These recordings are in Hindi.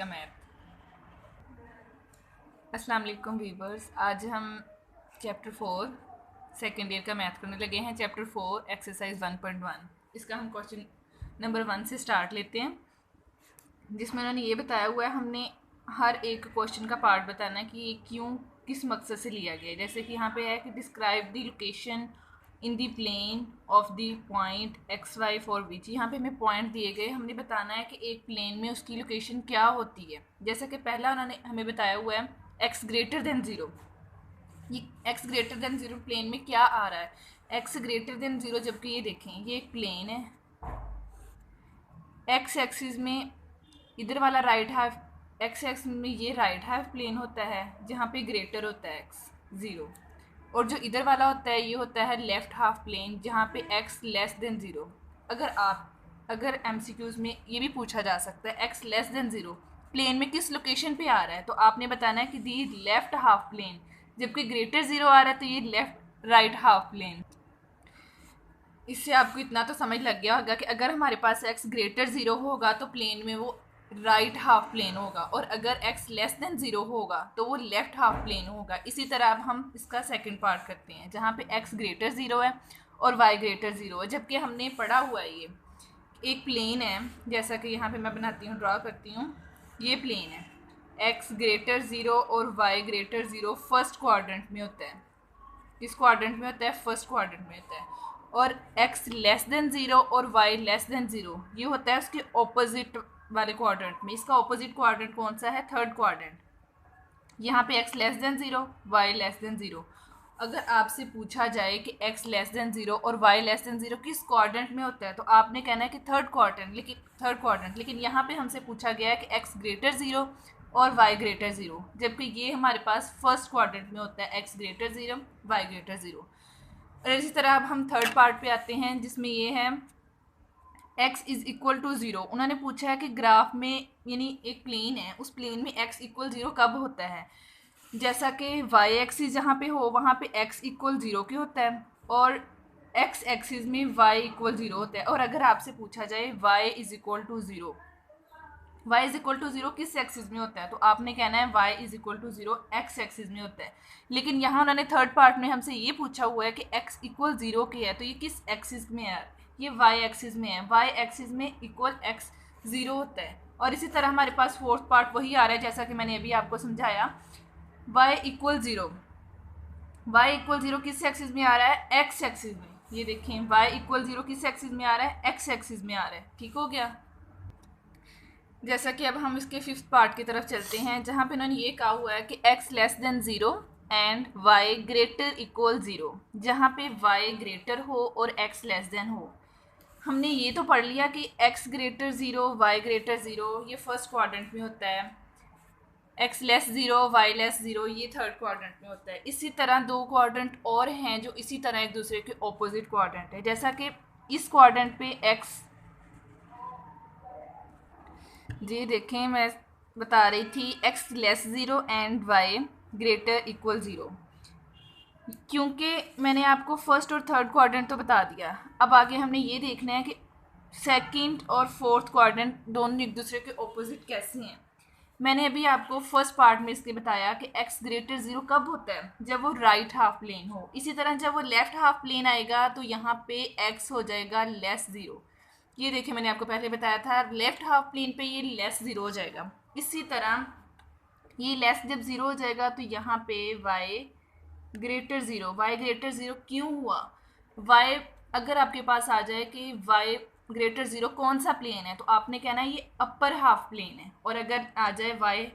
का मैथ। अस्सलाम वालेकुम वीवर्स, आज हम चैप्टर 4 सेकेंड ईयर का मैथ करने लगे हैं। Chapter 4 exercise 1.1। इसका हम क्वेश्चन नंबर 1 से स्टार्ट लेते हैं, जिसमें उन्होंने ये बताया हुआ है हमने हर एक क्वेश्चन का पार्ट बताना है कि ये क्यों किस मकसद से लिया गया है। जैसे कि यहाँ पे है कि describe the location in the plane of the point X Y for which. यहाँ पे हमें पॉइंट दिए गए, हमने बताना है कि एक प्लेन में उसकी लोकेशन क्या होती है। जैसे कि पहला उन्होंने हमें बताया हुआ है एक्स ग्रेटर देन ज़ीरो। ये X greater than zero plane में क्या आ रहा है, एक्स ग्रेटर देन ज़ीरो, जबकि ये देखें ये एक प्लेन है। एक्स एक्सिस में इधर वाला राइट हाफ, एक्स एक्स में ये राइट हाफ प्लेन होता है जहाँ पे ग्रेटर होता है एक्स ज़ीरो, और जो इधर वाला होता है ये होता है लेफ़्ट हाफ प्लेन जहाँ पे एक्स लेस देन ज़ीरो। अगर एमसीक्यूज़ में ये भी पूछा जा सकता है X less than zero plane में किस लोकेशन पे आ रहा है, तो आपने बताना है कि दी लेफ़्ट हाफ प्लेन, जबकि ग्रेटर ज़ीरो आ रहा है तो ये लेफ़्ट राइट हाफ प्लेन। इससे आपको इतना तो समझ लग गया होगा कि अगर हमारे पास x ग्रेटर ज़ीरो होगा तो प्लेन में वो राइट हाफ प्लेन होगा, और अगर x लेस देन ज़ीरो होगा तो वो लेफ़्ट हाफ प्लेन होगा। इसी तरह अब हम इसका सेकंड पार्ट करते हैं, जहाँ पे x ग्रेटर ज़ीरो है और y ग्रेटर ज़ीरो है। जबकि हमने पढ़ा हुआ है ये एक प्लेन है, जैसा कि यहाँ पे मैं बनाती हूँ, ड्रा करती हूँ। ये प्लेन है, x ग्रेटर ज़ीरो और y greater zero first quadrant में होता है। किस क्वाड्रेंट में होता है? फर्स्ट क्वाड्रेंट में होता है। और x लेस देन ज़ीरो और y लेस देन ज़ीरो ये होता है उसके ऑपोजिट वाले क्वाड्रेंट में। इसका ऑपोजिट क्वाड्रेंट कौन सा है? Third quadrant. यहाँ पे x less than zero, y less than zero. अगर आपसे पूछा जाए कि x लेस देन ज़ीरो और y लेस देन ज़ीरो किस क्वाड्रेंट में होता है, तो आपने कहना है कि थर्ड क्वाड्रेंट। लेकिन यहाँ पे हमसे पूछा गया है कि x ग्रेटर ज़ीरो और y ग्रेटर ज़ीरो, जबकि ये हमारे पास फर्स्ट क्वाड्रेंट में होता है, x greater zero, y greater zero. और इसी तरह अब हम थर्ड पार्ट पे आते हैं, जिसमें ये है x is equal to zero. उन्होंने पूछा है कि ग्राफ में, यानी एक प्लेन है, उस प्लेन में x इक्वल ज़ीरो कब होता है। जैसा कि वाई एक्सिस जहाँ पे हो वहाँ पे x इक्वल ज़ीरो के होता है, और x एक्सिस में y इक्वल ज़ीरो होता है। और अगर आपसे पूछा जाए y is equal to zero, y is equal to zero किस एक्सिस में होता है, तो आपने कहना है y is equal to zero x axis में होता है। लेकिन यहाँ उन्होंने थर्ड पार्ट में हमसे ये पूछा हुआ है कि x इक्वल ज़ीरो की है, तो ये किस एक्सिस में है? ये y एक्सिस में है। y एक्सिस में इक्वल x ज़ीरो होता है। और इसी तरह हमारे पास फोर्थ पार्ट वही आ रहा है, जैसा कि मैंने अभी आपको समझाया, y equal zero. y equal zero किस एक्सिस में आ रहा है? x एक्सिस में। ये देखें, y इक्वल ज़ीरो किस एक्सिस में आ रहा है? x एक्सिस में आ रहा है। ठीक हो गया। जैसा कि अब हम इसके फिफ्थ पार्ट की तरफ चलते हैं, जहाँ पे उन्होंने ये कहा हुआ है कि x less than zero and y greater equal zero, जहाँ पे y ग्रेटर हो और x लेस देन हो। हमने ये तो पढ़ लिया कि x greater zero, y greater zero ये फर्स्ट क्वाड्रेंट में होता है, x less zero, y less zero ये थर्ड क्वाड्रेंट में होता है। इसी तरह दो क्वाड्रेंट और हैं जो इसी तरह एक दूसरे के ऑपोजिट क्वाड्रेंट है। जैसा कि इस क्वाड्रेंट पे x, जी देखें मैं बता रही थी x less zero and y greater equal zero, क्योंकि मैंने आपको फर्स्ट और थर्ड क्वाड्रेंट तो बता दिया। अब आगे हमने ये देखना है कि सेकंड और फोर्थ क्वाड्रेंट दोनों एक दूसरे के ऑपोजिट कैसे हैं। मैंने अभी आपको फर्स्ट पार्ट में इसके बताया कि x ग्रेटर ज़ीरो कब होता है? जब वो राइट हाफ प्लेन हो। इसी तरह जब वो लेफ्ट हाफ प्लेन आएगा तो यहाँ पे x हो जाएगा लेस ज़ीरो। ये देखिए, मैंने आपको पहले बताया था लेफ्ट हाफ प्लेन पे ये लेस ज़ीरो हो जाएगा। इसी तरह ये लेस जब ज़ीरो हो जाएगा तो यहाँ पे y greater zero. y greater zero क्यों हुआ? y अगर आपके पास आ जाए कि y ग्रेटर ज़ीरो कौन सा प्लेन है, तो आपने कहना है ये अपर हाफ प्लेन है। और अगर आ जाए y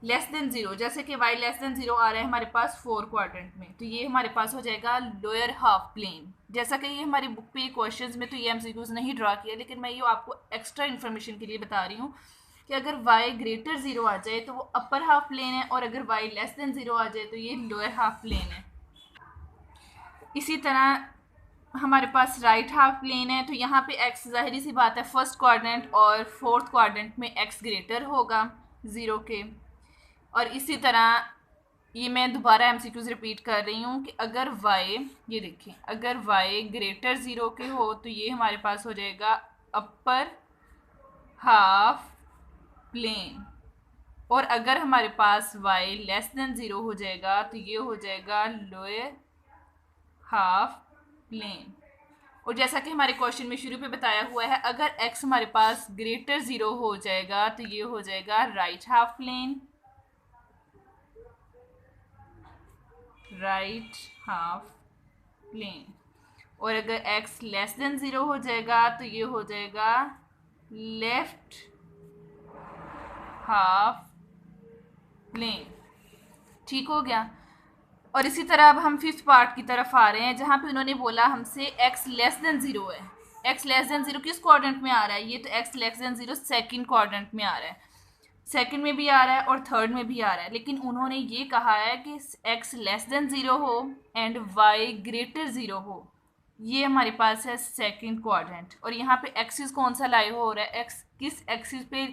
लेस देन ज़ीरो, जैसे कि y लेस देन ज़ीरो आ रहा है हमारे पास फोर क्वाड्रेंट में, तो ये हमारे पास हो जाएगा लोअर हाफ प्लेन। जैसा कि ये हमारी बुक पे क्वेश्चंस में तो ये एमसीक्यूज नहीं ड्रा किया, लेकिन मैं ये आपको एक्स्ट्रा इन्फॉर्मेशन के लिए बता रही हूँ कि अगर y ग्रेटर ज़ीरो आ जाए तो वो अपर हाफ प्लेन है, और अगर y लेस देन ज़ीरो आ जाए तो ये लोअर हाफ प्लेन है। इसी तरह हमारे पास राइट हाफ प्लेन है, तो यहाँ पे x ज़ाहिरी सी बात है फर्स्ट क्वाड्रेंट और फोर्थ क्वाड्रेंट में x ग्रेटर होगा ज़ीरो के। और इसी तरह ये मैं दोबारा एमसीक्यूज रिपीट कर रही हूँ कि अगर y, ये देखिए, अगर y ग्रेटर ज़ीरो के हो तो ये हमारे पास हो जाएगा अपर हाफ प्लेन। और अगर हमारे पास y लेस देन 0 हो जाएगा तो ये हो जाएगा लोअर हाफ प्लेन। और जैसा कि हमारे क्वेश्चन में शुरू पे बताया हुआ है, अगर x हमारे पास ग्रेटर 0 हो जाएगा तो ये हो जाएगा right half plane, right half plane. और अगर x लेस देन 0 हो जाएगा तो ये हो जाएगा लेफ्ट हाफ प्लेन। ठीक हो गया। और इसी तरह अब हम फिफ्थ पार्ट की तरफ आ रहे हैं, जहाँ पे उन्होंने बोला हमसे x लेस देन 0 है। x लेस देन 0 किस क्वाड्रेंट में आ रहा है? ये तो x less than 0 second quadrant में आ रहा है, सेकंड में भी आ रहा है और थर्ड में भी आ रहा है। लेकिन उन्होंने ये कहा है कि x लेस देन 0 हो एंड y ग्रेटर 0 हो। ये हमारे पास है सेकंड क्वाड्रेंट। और यहाँ पे एक्सिस कौन सा लाई हो रहा है? x किस एक्सिस पे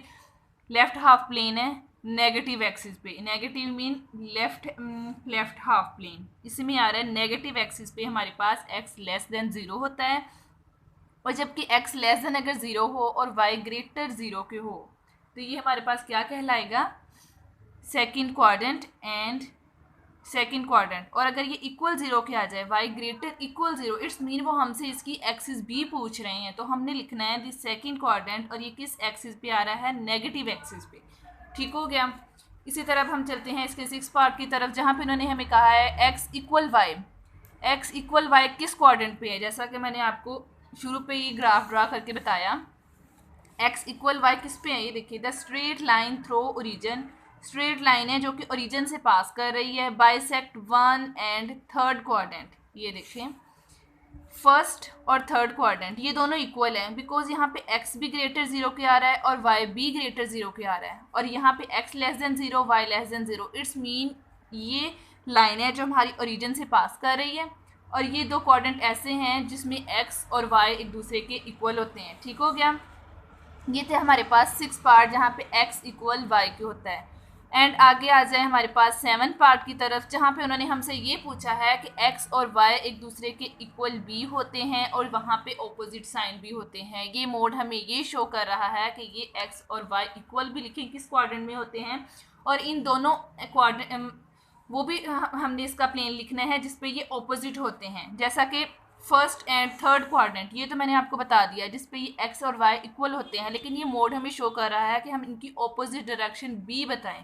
लेफ्ट हाफ प्लेन है? नेगेटिव एक्सिस पे। Negative mean left half plane, इसमें आ रहा है नेगेटिव एक्सिस पे हमारे पास x लेस देन 0 होता है। और जबकि x लेस देन अगर 0 हो और y ग्रेटर 0 के हो तो ये हमारे पास क्या कहलाएगा? Second quadrant and second quadrant. और अगर ये इक्वल 0 के आ जाए, y greater equal 0, it's mean वो हमसे इसकी एक्सिस भी पूछ रहे हैं, तो हमने लिखना है दी सेकंड क्वाड्रेंट। और ये किस एक्सिस पे आ रहा है? नेगेटिव एक्सिस पे। ठीक हो गया। इसी तरह अब हम चलते हैं इसके सिक्स पार्ट की तरफ, जहाँ पे उन्होंने हमें कहा है x equal Y. x equal Y किस क्वाड्रेंट पे है? जैसा कि मैंने आपको शुरू पे ही ग्राफ ड्रा करके बताया, x इक्वल वाई किस पे है? ये देखिए, the straight line through origin. Straight line है जो कि ओरिजिन से पास कर रही है, bisect one and third quadrant. ये देखिए, फर्स्ट और थर्ड क्वाड्रेंट ये दोनों इक्वल हैं, बिकॉज यहाँ पे x भी ग्रेटर 0 के आ रहा है और y भी ग्रेटर 0 के आ रहा है। और यहाँ पे x less than 0, y less than 0, it's mean ये लाइन है जो हमारी ओरिजिन से पास कर रही है। और ये दो क्वाड्रेंट ऐसे हैं जिसमें x और y एक दूसरे के इक्वल होते हैं। ठीक हो गया। ये थे हमारे पास 6 पार्ट जहाँ पे x इक्वल y के होता है। एंड आगे आ जाए हमारे पास 7 पार्ट की तरफ, जहाँ पे उन्होंने हमसे ये पूछा है कि x और y एक दूसरे के इक्वल भी होते हैं और वहाँ पे ऑपोजिट साइन भी होते हैं। ये मोड हमें ये शो कर रहा है कि ये x और y इक्वल भी लिखें किस क्वाड्रेंट में होते हैं, और इन दोनों क्वाड्रेंट वो भी हमने इसका प्लेन लिखना है जिसपे ये ऑपोजिट होते हैं। जैसा कि फर्स्ट एंड थर्ड क्वाड्रेंट, ये तो मैंने आपको बता दिया, जिसपे ये x और y इक्वल होते हैं, लेकिन ये मोड हमें शो कर रहा है कि हम इनकी ऑपोजिट डायरेक्शन भी बताएं।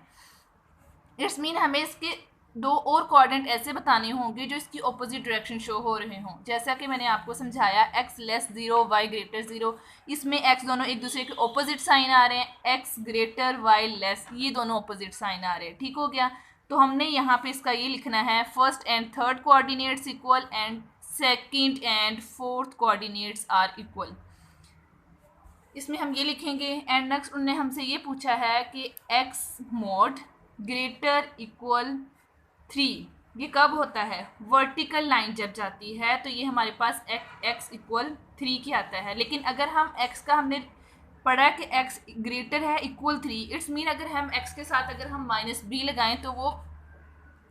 इट्स मीन हमें इसके दो और क्वाड्रेंट ऐसे बताने होंगे जो इसकी ऑपोजिट डायरेक्शन शो हो रहे हों। जैसा कि मैंने आपको समझाया, x लेस 0, y ग्रेटर 0, इसमें x दोनों एक दूसरे के ऑपोजिट साइन आ रहे हैं, x ग्रेटर y लेस, ये दोनों ऑपोजिट साइन आ रहे हैं। ठीक हो गया। तो हमने यहाँ पे इसका ये लिखना है, first and third coordinates equal and second and fourth coordinates are equal. इसमें हम ये लिखेंगे। एंड नेक्स्ट उन्होंने हमसे ये पूछा है कि x मॉड ग्रेटर इक्वल 3 ये कब होता है? वर्टिकल लाइन जब जाती है तो ये हमारे पास x इक्वल 3 की आता है। लेकिन अगर हम x का हमने पढ़ा कि x ग्रेटर है इक्वल 3, इट्स मीन अगर हम x के साथ अगर हम -b लगाएं तो वो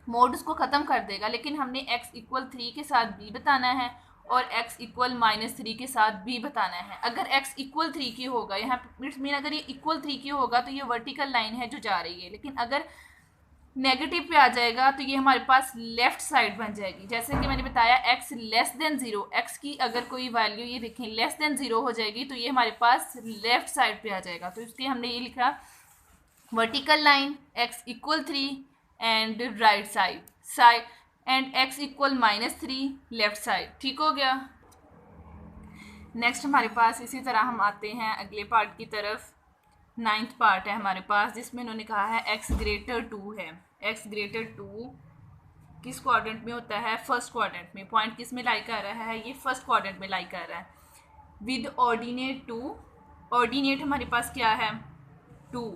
मोड उसको ख़त्म कर देगा। लेकिन हमने x इक्वल 3 के साथ b बताना है और x इक्वल -3 के साथ b बताना है। अगर x इक्वल 3 की होगा, यहाँ इट्स मीन अगर ये इक्वल 3 की होगा तो ये वर्टिकल लाइन है जो जा रही है। लेकिन अगर नेगेटिव पे आ जाएगा तो ये हमारे पास लेफ्ट साइड बन जाएगी। जैसे कि मैंने बताया, x लेस देन 0, x की अगर कोई वैल्यू ये देखें लेस देन 0 हो जाएगी तो ये हमारे पास लेफ्ट साइड पे आ जाएगा। तो इसलिए हमने ये लिखा vertical line x equal 3 and right side and x equal -3 left side. ठीक हो गया। नेक्स्ट हमारे पास इसी तरह हम आते हैं अगले पार्ट की तरफ। 9th पार्ट है हमारे पास, जिसमें उन्होंने कहा है x ग्रेटर 2 है। x ग्रेटर 2 किस क्वाड्रेंट में होता है? फर्स्ट क्वाड्रेंट में। पॉइंट किस में लाई कर रहा है? ये फर्स्ट क्वाड्रेंट में लाई कर रहा है विद ऑर्डिनेट 2। ऑर्डिनेट हमारे पास क्या है? 2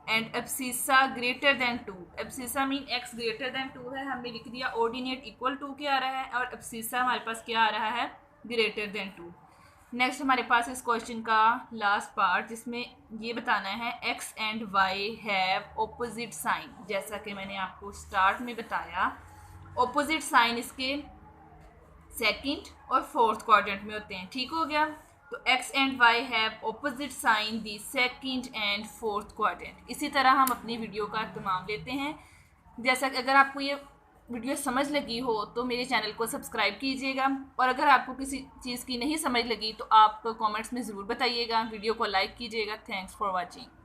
and abscissa greater than 2। Abscissa mean x greater than 2 है, हमने लिख दिया ऑर्डिनेट इक्वल 2 के आ रहा है और एब्सिसा हमारे पास क्या आ रहा है? Greater than 2। नेक्स्ट हमारे पास इस क्वेश्चन का लास्ट पार्ट, जिसमें ये बताना है x and y have opposite sign. जैसा कि मैंने आपको स्टार्ट में बताया, ऑपोजिट साइन इसके सेकंड और फोर्थ क्वाड्रेंट में होते हैं। ठीक हो गया। तो x and y have opposite sign the second and fourth quadrant. इसी तरह हम अपनी वीडियो का तमाम लेते हैं। जैसा कि अगर आपको ये वीडियो समझ लगी हो तो मेरे चैनल को सब्सक्राइब कीजिएगा, और अगर आपको किसी चीज़ की नहीं समझ लगी तो आप कमेंट्स में ज़रूर बताइएगा। वीडियो को लाइक कीजिएगा। Thanks for watching.